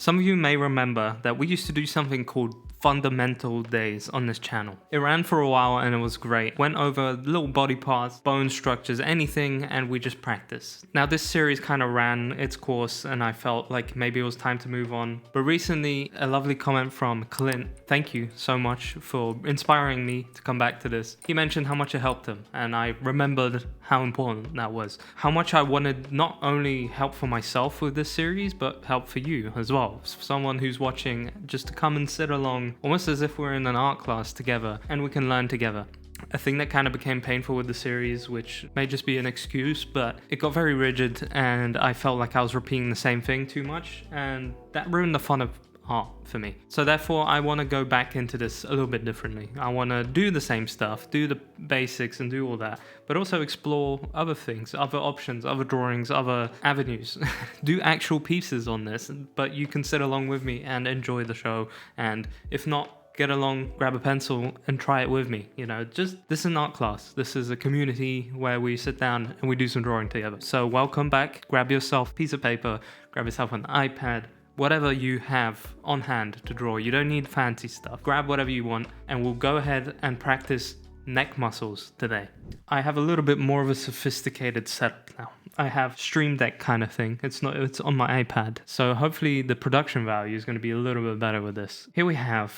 Some of you may remember that we used to do something called fundamental days on this channel. It ran for a while and it was great. Went over little body parts, bone structures, anything, and we just practiced. Now this series kind of ran its course and I felt like maybe it was time to move on. But recently, a lovely comment from Clint, thank you so much for inspiring me to come back to this. He mentioned how much it helped him and I remembered how important that was. How much I wanted not only help for myself with this series, but help for you as well. For someone who's watching, just to come and sit along almost as if we're in an art class together and we can learn together. A thing that kind of became painful with the series, which may just be an excuse, but it got very rigid and I felt like I was repeating the same thing too much and that ruined the fun of art for me. So therefore I want to go back into this a little bit differently. I want to do the same stuff, do the basics and do all that, but also explore other things, other options, other drawings, other avenues. Do actual pieces on this, but you can sit along with me and enjoy the show, and if not, get along, grab a pencil and try it with me. You know, just this is an art class. This is a community where we sit down and we do some drawing together. So welcome back. Grab yourself a piece of paper, grab yourself an iPad, whatever you have on hand to draw. You don't need fancy stuff. Grab whatever you want and we'll go ahead and practice neck muscles today. I have a little bit more of a sophisticated setup now. I have Stream Deck kind of thing. It's on my iPad. So hopefully the production value is going to be a little bit better with this. Here we have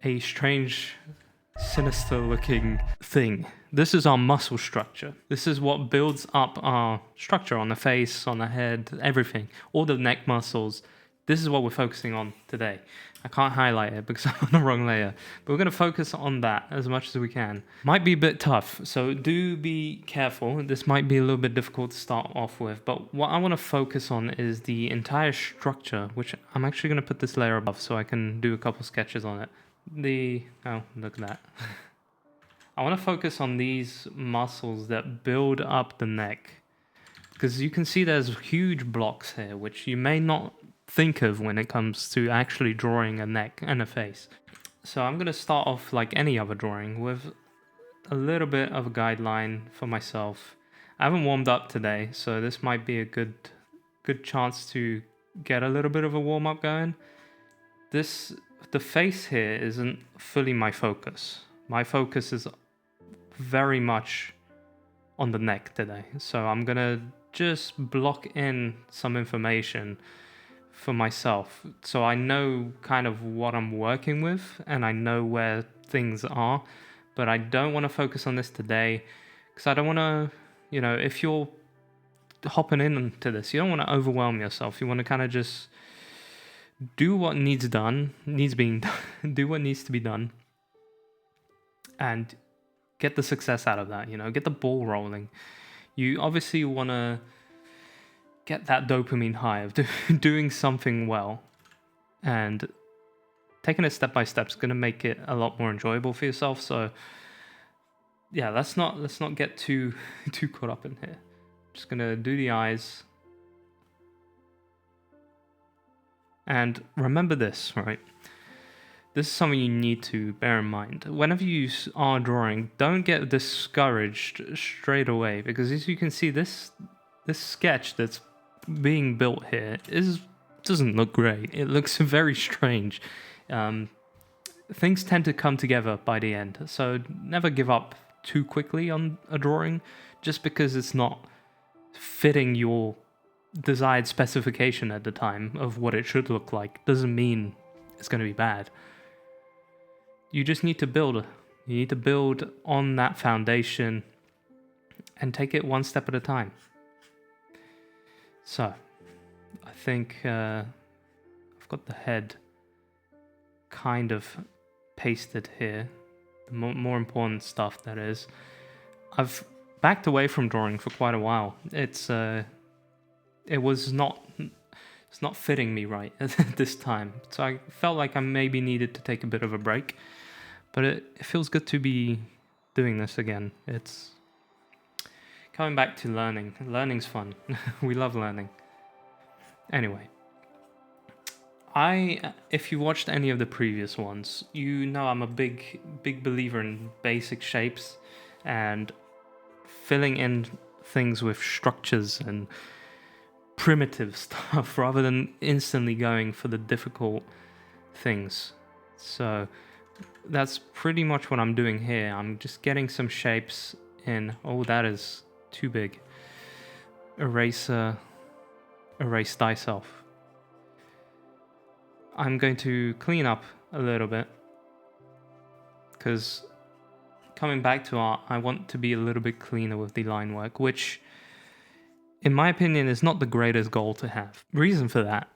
a strange, sinister looking thing. This is our muscle structure. This is what builds up our structure on the face, on the head, everything. All the neck muscles. This is what we're focusing on today. I can't highlight it because I'm on the wrong layer, but we're going to focus on that as much as we can. Might be a bit tough, so do be careful. This might be a little bit difficult to start off with, but what I want to focus on is the entire structure, which I'm actually going to put this layer above so I can do a couple sketches on it. Oh, look at that. I want to focus on these muscles that build up the neck, because you can see there's huge blocks here, which you may not think of when it comes to actually drawing a neck and a face. So I'm going to start off like any other drawing with a little bit of a guideline for myself. I haven't warmed up today, so this might be a good chance to get a little bit of a warm up going. The face here isn't fully my focus. My focus is very much on the neck today. So I'm going to just block in some information for myself, so I know kind of what I'm working with and I know where things are, but I don't want to focus on this today because I don't want to, you know, if you're hopping into this, you don't want to overwhelm yourself. You want to kind of just do what needs being done, do what needs to be done and get the success out of that, you know, get the ball rolling. You obviously want to get that dopamine high of doing something well, and taking it step by step is going to make it a lot more enjoyable for yourself. So yeah, let's not get too caught up in here. Just going to do the eyes. And remember this, right? This is something you need to bear in mind. Whenever you are drawing, don't get discouraged straight away, because as you can see, this sketch that's being built here doesn't look great. It looks very strange. Things tend to come together by the end, so never give up too quickly on a drawing just because it's not fitting your desired specification at the time of what it should look like. Doesn't mean it's going to be bad. You just need to build. You need to build on that foundation and take it one step at a time. So, I think I've got the head kind of pasted here. The more important stuff, that is. I've backed away from drawing for quite a while. It's not fitting me right at this time. So I felt like I maybe needed to take a bit of a break. But it feels good to be doing this again. It's coming back to learning. Learning's fun. We love learning. Anyway, if you watched any of the previous ones, you know I'm a big believer in basic shapes and filling in things with structures and primitive stuff rather than instantly going for the difficult things. So that's pretty much what I'm doing here. I'm just getting some shapes in. Oh, that is too big. Erase thyself. I'm going to clean up a little bit, because coming back to art, I want to be a little bit cleaner with the line work, which in my opinion is not the greatest goal to have. Reason for that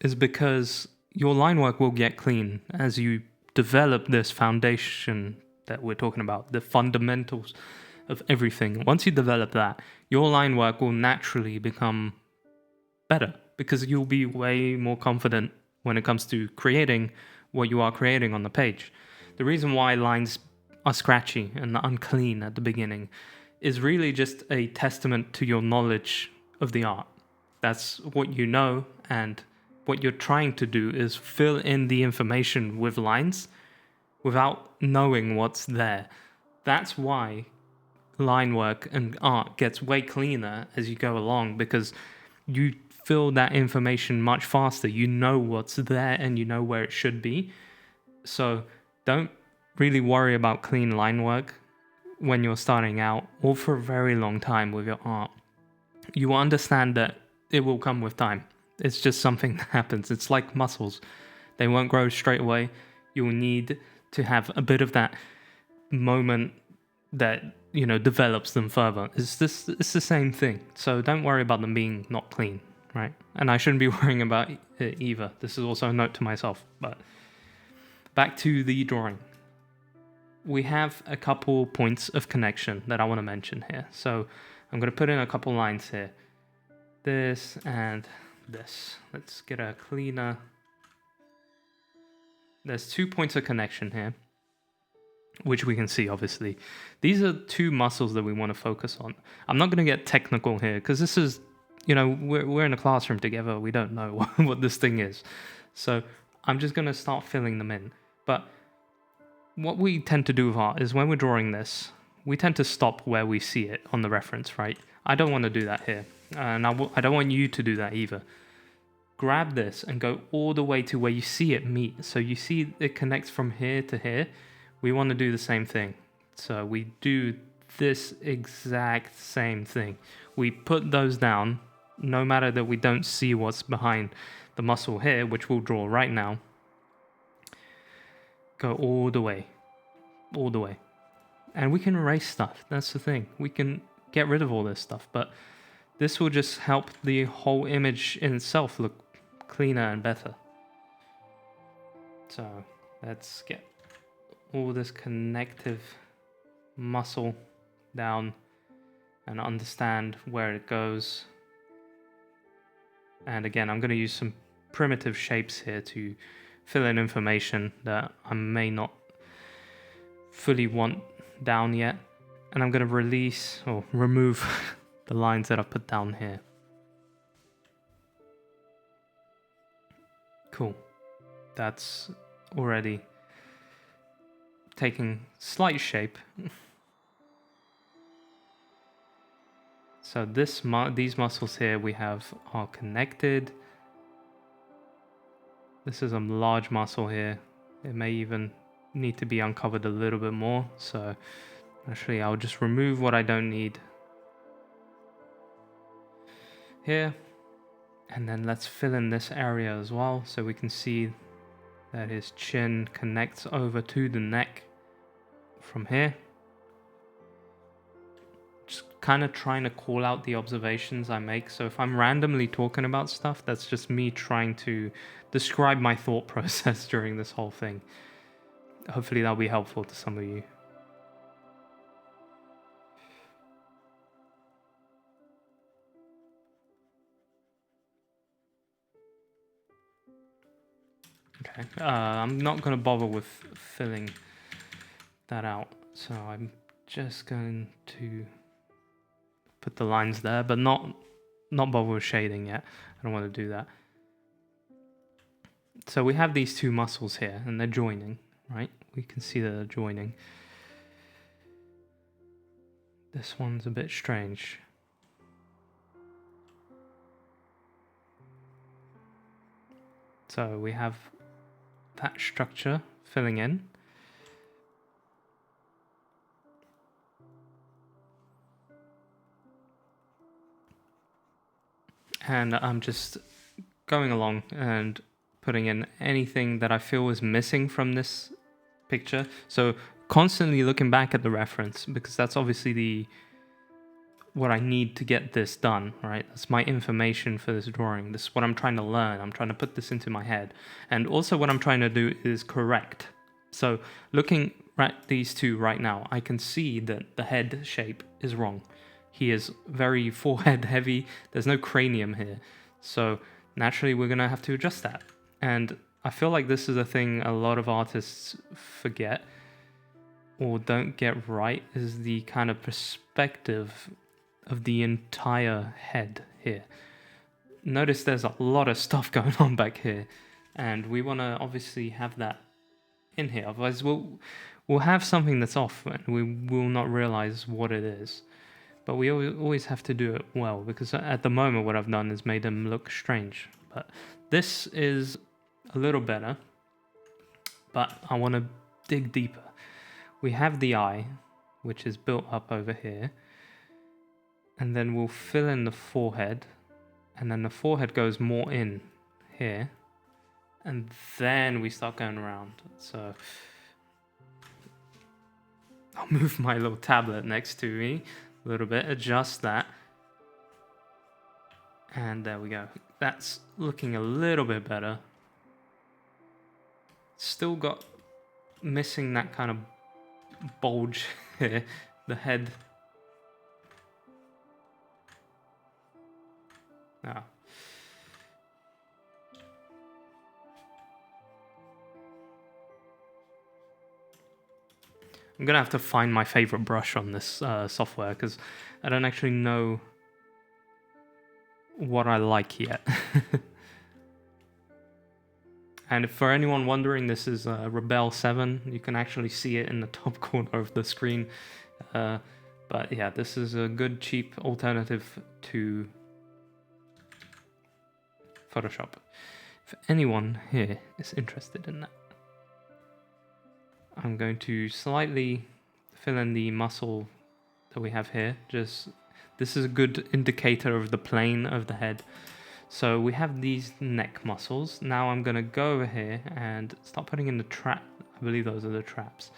is because your line work will get clean as you develop this foundation that we're talking about, the fundamentals of everything. Once you develop that, your line work will naturally become better because you'll be way more confident when it comes to creating what you are creating on the page. The reason why lines are scratchy and unclean at the beginning is really just a testament to your knowledge of the art. That's what you know, and what you're trying to do is fill in the information with lines without knowing what's there. That's why line work and art gets way cleaner as you go along, because you fill that information much faster. You know what's there and you know where it should be. So don't really worry about clean line work when you're starting out or for a very long time with your art. You will understand that it will come with time. It's just something that happens. It's like muscles. They won't grow straight away. You'll need to have a bit of that moment that, you know, develops them further. It's the same thing. So don't worry about them being not clean, right? And I shouldn't be worrying about it either. This is also a note to myself. But back to the drawing. We have a couple points of connection that I want to mention here. So I'm going to put in a couple lines here. This and this. Let's get a cleaner. There's 2 points of connection here, which we can see, obviously. These are 2 muscles that we want to focus on. I'm not going to get technical here because this is, you know, we're in a classroom together. We don't know what this thing is. So I'm just going to start filling them in. But what we tend to do with art is when we're drawing this, we tend to stop where we see it on the reference, right? I don't want to do that here. And I don't want you to do that either. Grab this and go all the way to where you see it meet. So you see it connects from here to here. We want to do the same thing. So we do this exact same thing. We put those down, no matter that we don't see what's behind the muscle here, which we'll draw right now. Go all the way. All the way. And we can erase stuff. That's the thing. We can get rid of all this stuff. But this will just help the whole image in itself look cleaner and better. So let's get all this connective muscle down and understand where it goes. And again, I'm going to use some primitive shapes here to fill in information that I may not fully want down yet. And I'm going to release or remove the lines that I've put down here. Cool. That's already taking slight shape. So these muscles here we have are connected. This is a large muscle here. It may even need to be uncovered a little bit more. So actually I'll just remove what I don't need here. And then let's fill in this area as well, so we can see that his chin connects over to the neck from here. Just kind of trying to call out the observations I make. So if I'm randomly talking about stuff, that's just me trying to describe my thought process during this whole thing. Hopefully that'll be helpful to some of you. Okay, I'm not going to bother with filling that out, so I'm just going to put the lines there, but not bother with shading yet. I don't want to do that. So we have these 2 muscles here, and they're joining, right? We can see that they're joining. This one's a bit strange. So we have that structure filling in. And I'm just going along and putting in anything that I feel is missing from this picture. So constantly looking back at the reference, because that's obviously what I need to get this done, right? That's my information for this drawing. This is what I'm trying to learn. I'm trying to put this into my head. And also what I'm trying to do is correct. So looking at these two right now, I can see that the head shape is wrong. He is very forehead heavy. There's no cranium here. So naturally we're gonna have to adjust that. And I feel like this is a thing a lot of artists forget or don't get right, is the kind of perspective of the entire head here. Notice there's a lot of stuff going on back here, and we wanna obviously have that in here. Otherwise we'll have something that's off and we will not realize what it is. But we always have to do it well, because at the moment what I've done is made them look strange. But this is a little better, but I want to dig deeper. We have the eye, which is built up over here, and then we'll fill in the forehead, and then the forehead goes more in here, and then we start going around. So I'll move my little tablet next to me a little bit, adjust that, and there we go. That's looking a little bit better. Still got missing that kind of bulge here, the head. Now, I'm gonna have to find my favorite brush on this software, because I don't actually know what I like yet. And for anyone wondering, this is 𝐉𝐨𝐽. You can actually see it in the top corner of the screen. But yeah, this is a good cheap alternative to Photoshop, if anyone here is interested in that. I'm going to slightly fill in the muscle that we have here. This is a good indicator of the plane of the head. So we have these neck muscles. Now I'm going to go over here and start putting in the trap. I believe those are the traps.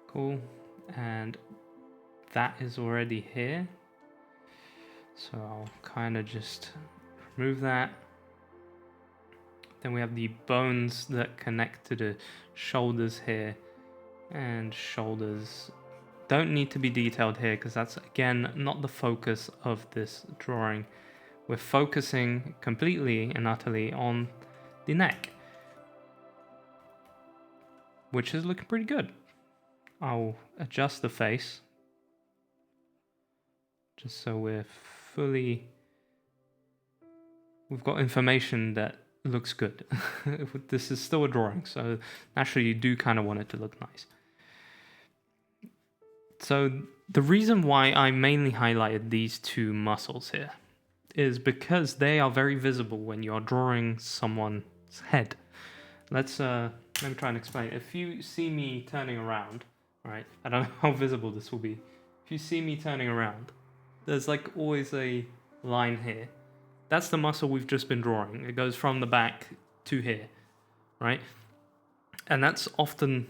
Cool. And that is already here. So I'll kind of just remove that. Then we have the bones that connect to the shoulders here, and shoulders don't need to be detailed here because that's again not the focus of this drawing. We're focusing completely and utterly on the neck, which is looking pretty good. I'll adjust the face just so we've got information that looks good. This is still a drawing, so naturally you do kind of want it to look nice. So the reason why I mainly highlighted these two muscles here is because they are very visible when you're drawing someone's head. Let me try and explain. If you see me turning around, right? I don't know how visible this will be. If you see me turning around, there's like always a line here. That's the muscle we've just been drawing. It goes from the back to here, right? And that's often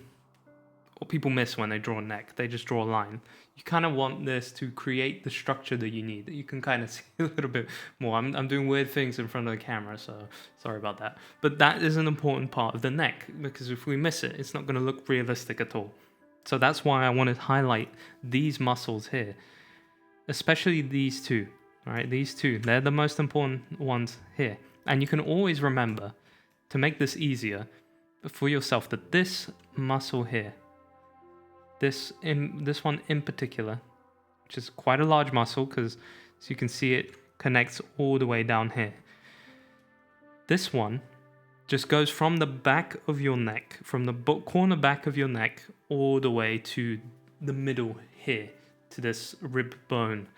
what people miss when they draw a neck. They just draw a line. You kind of want this to create the structure that you need, that you can kind of see a little bit more. I'm doing weird things in front of the camera, so sorry about that. But that is an important part of the neck, because if we miss it, it's not going to look realistic at all. So that's why I wanted to highlight these muscles here, especially these two. All right, these two, they're the most important ones here. And you can always remember, to make this easier for yourself, that this muscle here, this one in particular, which is quite a large muscle because, as you can see, it connects all the way down here. This one just goes from the back of your neck, from the corner back of your neck, all the way to the middle here, to this rib bone.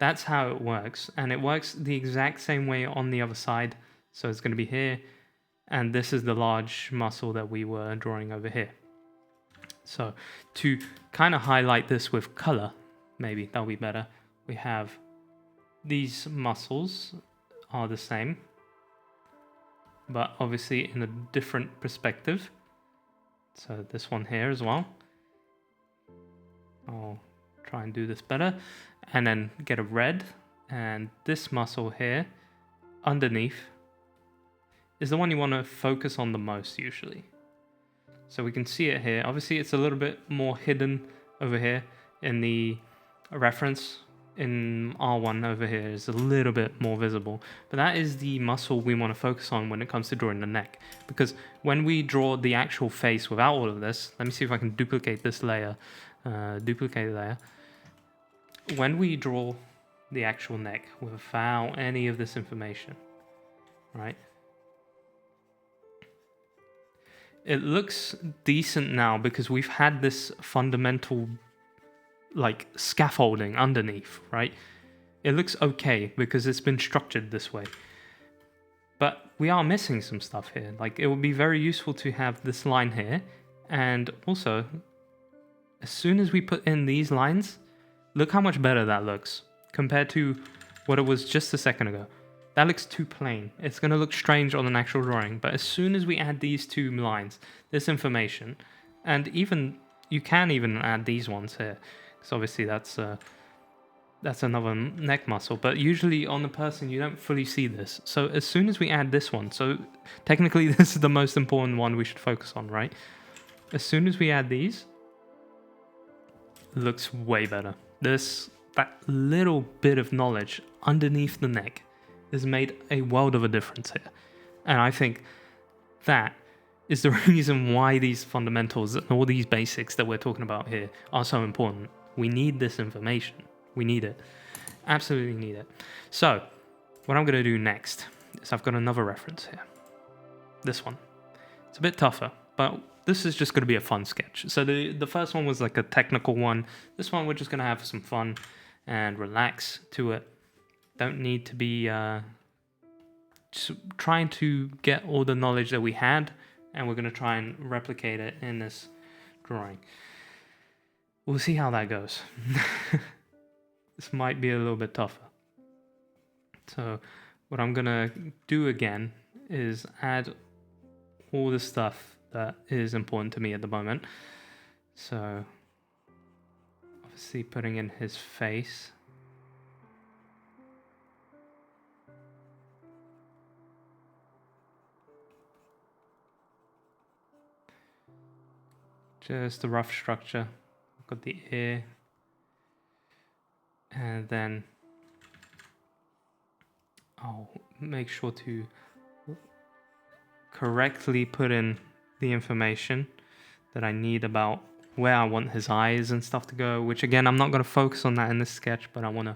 That's how it works. And it works the exact same way on the other side. So it's going to be here. And this is the large muscle that we were drawing over here. So to kind of highlight this with color, maybe that'll be better. We have these muscles are the same, but obviously in a different perspective. So this one here as well. I'll try and do this better. And then get a red. And this muscle here underneath is the one you want to focus on the most usually. So we can see it here. Obviously it's a little bit more hidden over here in the reference. In R1 over here is a little bit more visible, but that is the muscle we want to focus on when it comes to drawing the neck, because when we draw the actual face without all of this, let me see if I can duplicate this layer, when we draw the actual neck without any of this information, right, it looks decent now because we've had this fundamental like scaffolding underneath, right? It looks okay because it's been structured this way. But we are missing some stuff here. Like it would be very useful to have this line here. And also, as soon as we put in these lines, look how much better that looks compared to what it was just a second ago. That looks too plain. It's going to look strange on an actual drawing. But as soon as we add these two lines, this information, and even you can even add these ones here. So obviously that's another neck muscle, but usually on the person you don't fully see this. So as soon as we add this one, so technically this is the most important one we should focus on, right? As soon as we add these, it looks way better. That little bit of knowledge underneath the neck has made a world of a difference here. And I think that is the reason why these fundamentals and all these basics that we're talking about here are so important. We need this information. We need it. Absolutely need it. So, what I'm going to do next is I've got another reference here. This one. It's a bit tougher, but this is just going to be a fun sketch. So the first one was like a technical one. This one we're just going to have some fun and relax to it. Don't need to be just trying to get all the knowledge that we had, and we're going to try and replicate it in this drawing. We'll see how that goes. This might be a little bit tougher. So what I'm going to do again is add all the stuff that is important to me at the moment. So obviously putting in his face. Just a rough structure. Got the ear, and then I'll make sure to correctly put in the information that I need about where I want his eyes and stuff to go, which again, I'm not going to focus on that in this sketch, but I want to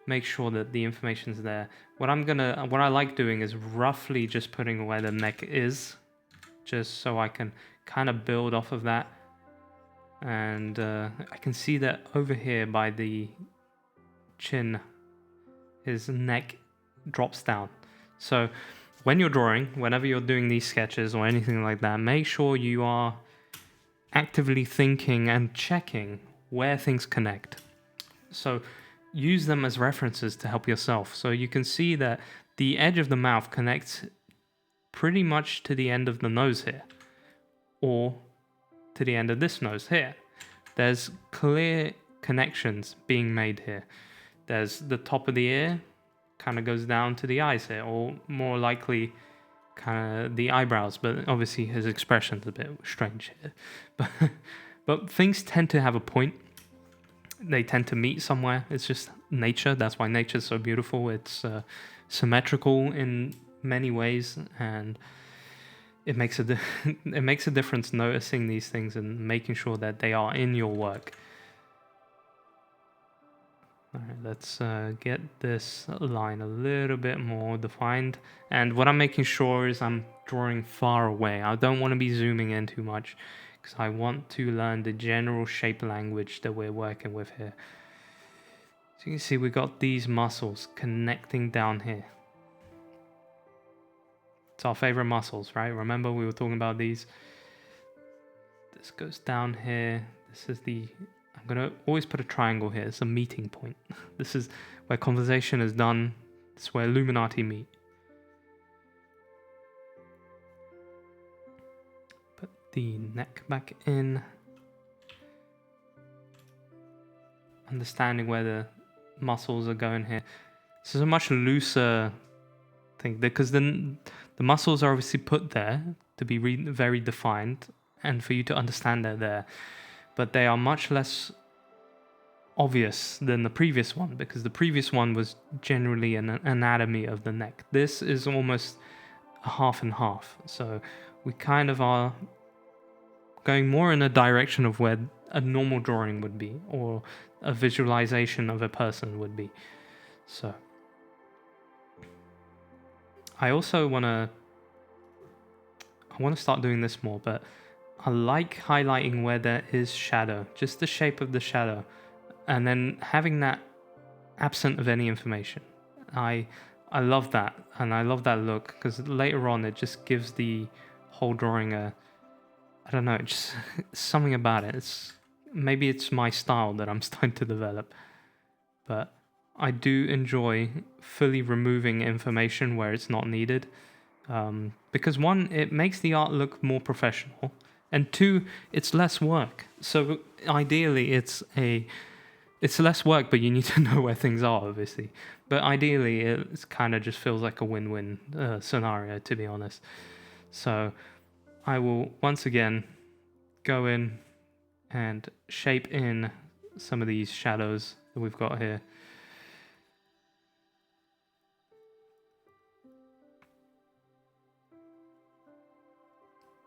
make sure that the information's there. What I like doing is roughly just putting where the neck is, just so I can kind of build off of that. And I can see that over here by the chin, his neck drops down. So when you're drawing, whenever you're doing these sketches or anything like that, make sure you are actively thinking and checking where things connect. So use them as references to help yourself. So you can see that the edge of the mouth connects pretty much to the end of the nose here, or to the end of this nose here. There's clear connections being made here. There's the top of the ear kind of goes down to the eyes here, or more likely kind of the eyebrows, but obviously his expression's a bit strange here. But things tend to have a point. They tend to meet somewhere. It's just nature. That's why nature's so beautiful. It's symmetrical in many ways, and it makes a difference noticing these things and making sure that they are in your work. All right, let's get this line a little bit more defined. And what I'm making sure is I'm drawing far away. I don't want to be zooming in too much because I want to learn the general shape language that we're working with here. So you can see we got these muscles connecting down here. It's our favorite muscles, right? Remember we were talking about these? This goes down here. This is the... I'm going to always put a triangle here. It's a meeting point. This is where conversation is done. It's where Illuminati meet. Put the neck back in. Understanding where the muscles are going here. This is a much looser thing because then the muscles are obviously put there to be very defined and for you to understand they're there. But they are much less obvious than the previous one because the previous one was generally an anatomy of the neck. This is almost a half and half. So we kind of are going more in a direction of where a normal drawing would be or a visualization of a person would be. So I also want to start doing this more, but I like highlighting where there is shadow, just the shape of the shadow, and then having that absent of any information. I love that, and I love that look because later on it just gives the whole drawing a, I don't know, just something about it. Maybe it's my style that I'm starting to develop, but I do enjoy fully removing information where it's not needed, because one, it makes the art look more professional. And two, it's less work. So ideally, it's less work, but you need to know where things are, obviously. But ideally, it kind of just feels like a win-win scenario, to be honest. So I will, once again, go in and shape in some of these shadows that we've got here.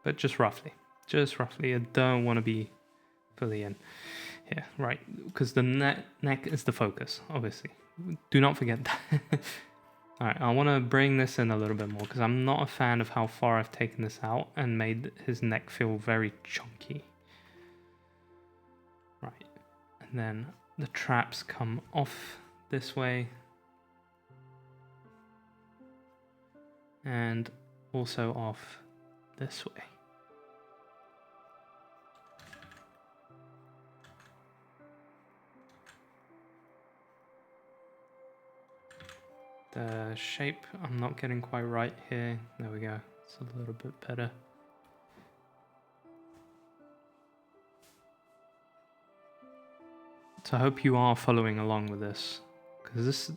But just roughly. Just roughly, I don't want to be fully in here, right? Because the neck is the focus, obviously. Do not forget that. All right, I want to bring this in a little bit more because I'm not a fan of how far I've taken this out and made his neck feel very chunky. Right, and then the traps come off this way. And also off this way. The shape, I'm not getting quite right here. There we go. It's a little bit better. So I hope you are following along with this, because this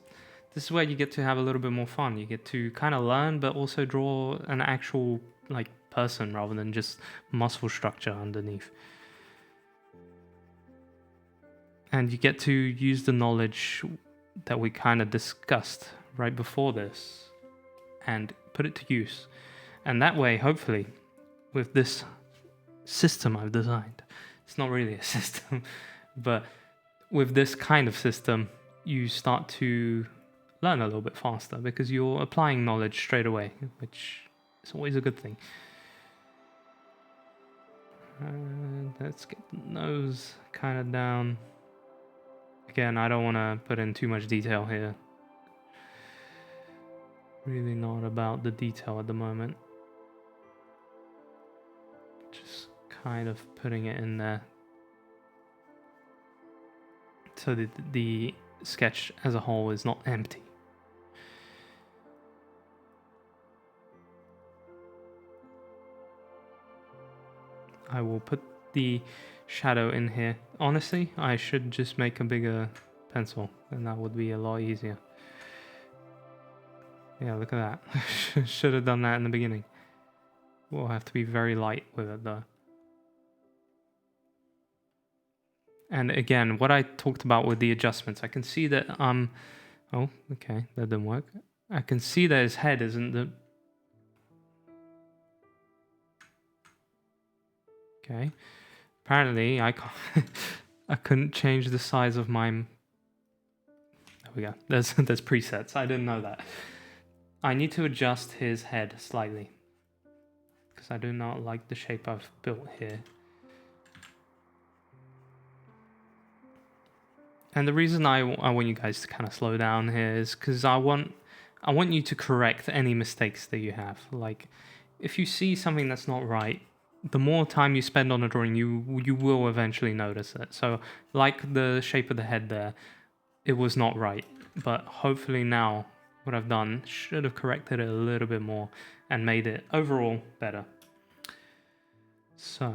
is where you get to have a little bit more fun. You get to kind of learn, but also draw an actual like person rather than just muscle structure underneath. And you get to use the knowledge that we kind of discussed right before this and put it to use. And that way, hopefully, with this system I've designed, it's not really a system, but with this kind of system, you start to learn a little bit faster because you're applying knowledge straight away, which is always a good thing. Let's get the nose kind of down. Again, I don't want to put in too much detail here. Really not about the detail at the moment. Just kind of putting it in there. So the sketch as a whole is not empty. I will put the shadow in here. Honestly, I should just make a bigger pencil and that would be a lot easier. Yeah, look at that. Should have done that in the beginning. We'll have to be very light with it though. And again, what I talked about with the adjustments, I can see that oh, okay, that didn't work. I can see that his head isn't the... Okay. Apparently, I couldn't change the size of my... There we go. There's presets. I didn't know that. I need to adjust his head slightly because I do not like the shape I've built here. And the reason I want you guys to kind of slow down here is because I want you to correct any mistakes that you have. Like, if you see something that's not right, the more time you spend on a drawing, you will eventually notice it. So, like the shape of the head there, it was not right. But hopefully now, what I've done should have corrected it a little bit more and made it overall better. So...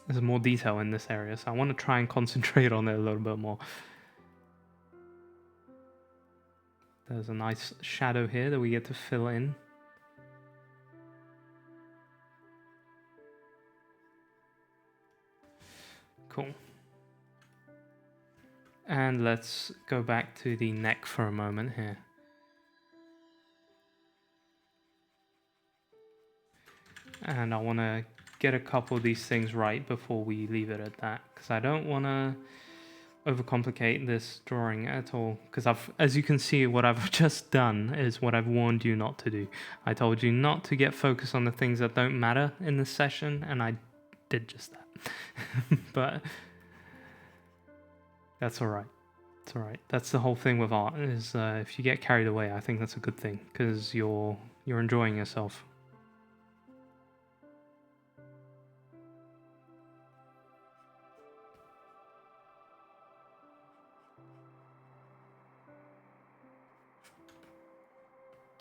there's more detail in this area, so I want to try and concentrate on it a little bit more. There's a nice shadow here that we get to fill in. Cool. And let's go back to the neck for a moment here. And I want to get a couple of these things right before we leave it at that, because I don't want to overcomplicate this drawing at all, because as you can see, what I've just done is what I've warned you not to do. I told you not to get focused on the things that don't matter in this session, and I did just that. But that's all right. It's all right. That's the whole thing with art, is if you get carried away, I think that's a good thing, because you're enjoying yourself.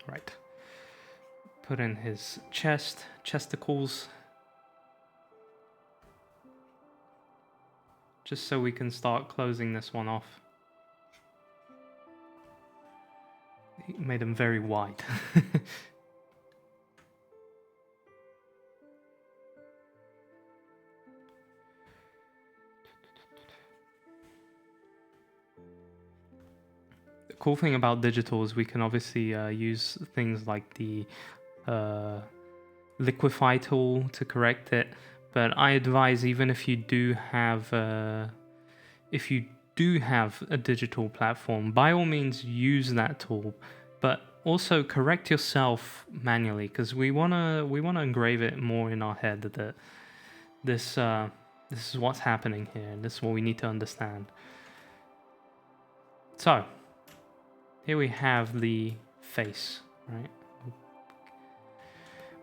Right. Put in his chesticles. Just so we can start closing this one off. He made them very wide. The cool thing about digital is we can obviously use things like the liquify tool to correct it. But I advise, even if you do have a digital platform, by all means use that tool, but also correct yourself manually, because we wanna engrave it more in our head that this is what's happening here, and this is what we need to understand. So here we have the face, right?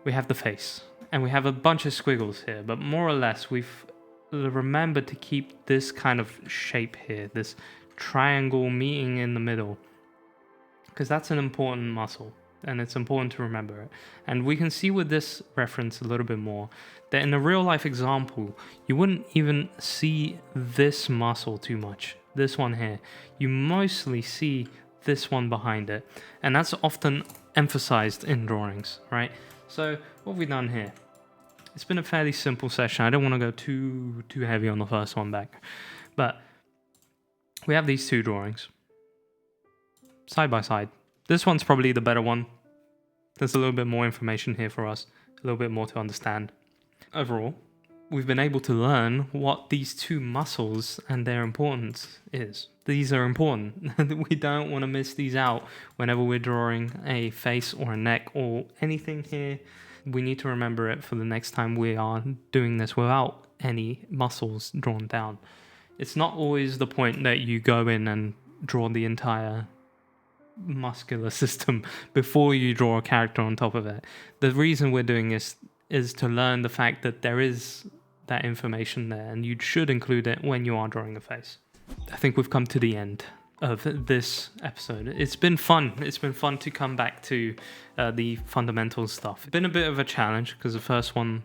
We have the face. And we have a bunch of squiggles here, but more or less we've remembered to keep this kind of shape here, this triangle meeting in the middle, because that's an important muscle, and it's important to remember it. And we can see with this reference a little bit more that in a real life example, you wouldn't even see this muscle too much, this one here. You mostly see this one behind it, and that's often emphasized in drawings, right? So what have we done here? It's been a fairly simple session. I don't want to go too heavy on the first one back. But we have these two drawings side by side. This one's probably the better one. There's a little bit more information here for us, a little bit more to understand. Overall, we've been able to learn what these two muscles and their importance is. These are important. We don't want to miss these out whenever we're drawing a face or a neck or anything here. We need to remember it for the next time we are doing this without any muscles drawn down. It's not always the point that you go in and draw the entire muscular system before you draw a character on top of it. The reason we're doing this is to learn the fact that there is that information there, and you should include it when you are drawing a face. I think we've come to the end of this episode. It's been fun. It's been fun to come back to the fundamental stuff. It's been a bit of a challenge because the first one,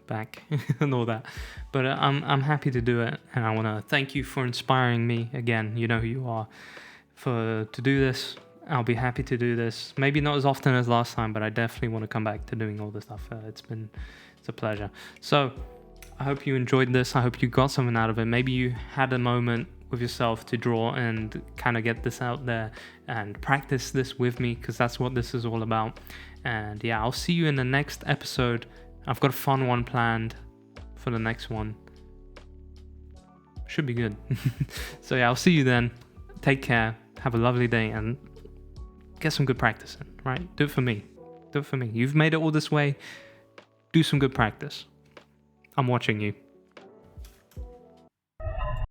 back and all that. But I'm happy to do it, and I want to thank you for inspiring me again. You know who you are. To do this, I'll be happy to do this. Maybe not as often as last time, but I definitely want to come back to doing all this stuff. It's a pleasure. So I hope you enjoyed this. I hope you got something out of it. Maybe you had a moment with yourself to draw and kind of get this out there and practice this with me, because that's what this is all about. And yeah, I'll see you in the next episode. I've got a fun one planned for the next one. Should be good. So yeah, I'll see you then. Take care. Have a lovely day, and get some good practice in, right? Do it for me. Do it for me. You've made it all this way. Do some good practice. I'm watching you.